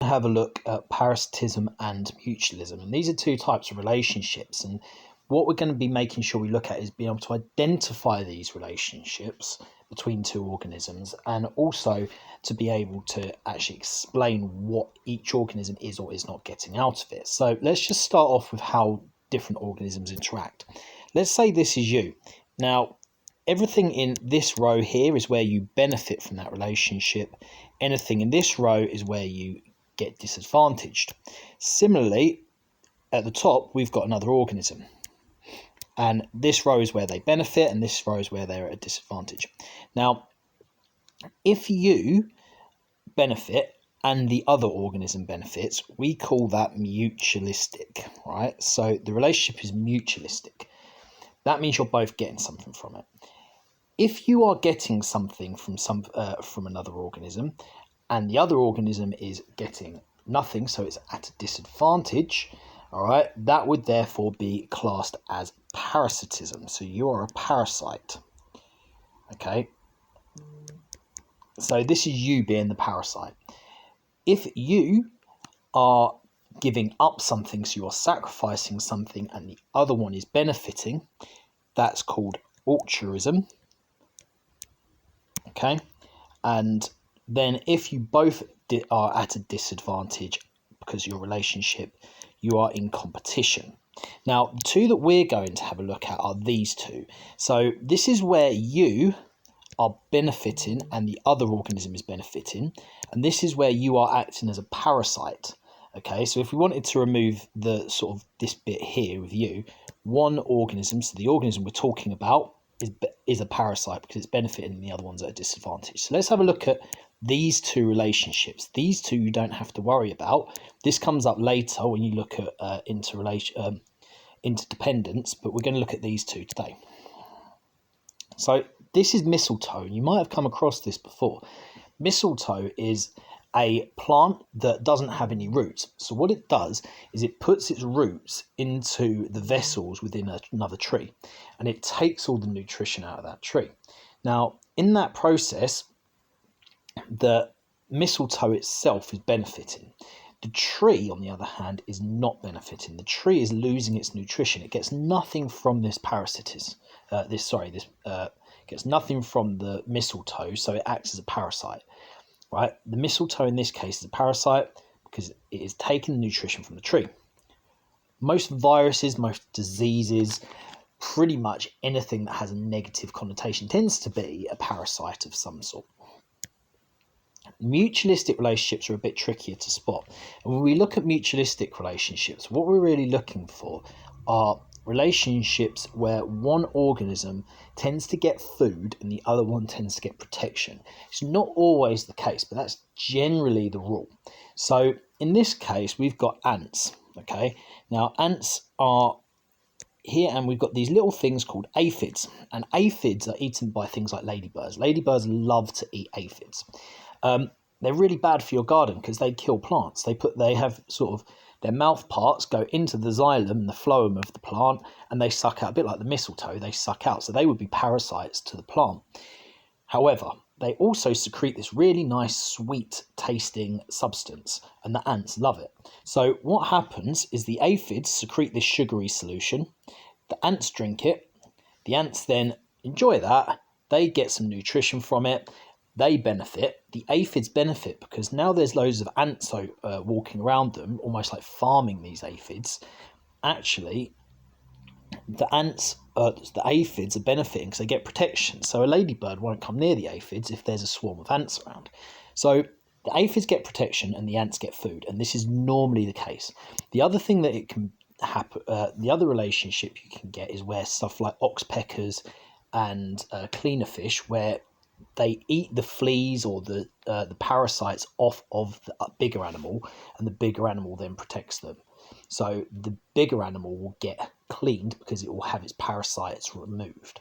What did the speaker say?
have a look at parasitism and mutualism. And these are two types of relationships. And what we're going to be making sure we look at is being able to identify these relationships between two organisms, and also to be able to actually explain what each organism is or is not getting out of it. So let's just start off with how different organisms interact. Let's say this is you. Now, everything in this row here is where you benefit from that relationship. Anything in this row is where you get disadvantaged. Similarly, at the top, we've got another organism. And this row is where they benefit, and this row is where they're at a disadvantage. Now, if you benefit and the other organism benefits, we call that mutualistic, right? So the relationship is mutualistic. That means you're both getting something from it. If you are getting something from another organism, and the other organism is getting nothing, so it's at a disadvantage, all right, that would therefore be classed as parasitism. So you are a parasite. Okay. So this is you being the parasite. If you are giving up something, so you're sacrificing something, and the other one is benefiting, that's called altruism. Okay. And then if you both are at a disadvantage because your relationship, you are in competition. Now, the two that we're going to have a look at are these two. So this is where you are benefiting and the other organism is benefiting. And this is where you are acting as a parasite. Okay, so if we wanted to remove the sort of this bit here with you, one organism, so the organism we're talking about is a parasite because it's benefiting and the other one's at a disadvantage. So let's have a look at these two relationships. These two you don't have to worry about. This comes up later when you look at interdependence, but we're going to look at these two today. So this is mistletoe, and you might have come across this before. Mistletoe is a plant that doesn't have any roots. So what it does is it puts its roots into the vessels within another tree, and it takes all the nutrition out of that tree. Now, in that process, the mistletoe itself is benefiting. The tree, on the other hand, is not benefiting. The tree is losing its nutrition. It gets nothing from this parasitism. Gets nothing from the mistletoe, so it acts as a parasite. Right? The mistletoe in this case is a parasite because it is taking nutrition from the tree. Most viruses, most diseases, pretty much anything that has a negative connotation tends to be a parasite of some sort. Mutualistic relationships are a bit trickier to spot. And when we look at mutualistic relationships, what we're really looking for are relationships where one organism tends to get food and the other one tends to get protection. It's not always the case, but that's generally the rule. So in this case, we've got ants. Okay, now ants are here, and we've got these little things called aphids, and aphids are eaten by things like ladybirds. Ladybirds love to eat aphids. They're really bad for your garden because they kill plants. They have sort of their mouth parts go into the xylem and the phloem of the plant, and they suck out, a bit like the mistletoe, they suck out. So they would be parasites to the plant. However, they also secrete this really nice, sweet tasting substance, and the ants love it. So what happens is the aphids secrete this sugary solution, the ants drink it, the ants then enjoy that, they get some nutrition from it, they benefit, the aphids benefit because now there's loads of ants walking around them, almost like farming these aphids. Actually, the aphids are benefiting because they get protection. So a ladybird won't come near the aphids if there's a swarm of ants around. So the aphids get protection and the ants get food, and this is normally the case. The other thing that it can happen, the other relationship you can get is where stuff like oxpeckers and cleaner fish, where they eat the fleas or the parasites off of the bigger animal, and the bigger animal then protects them. So the bigger animal will get cleaned because it will have its parasites removed.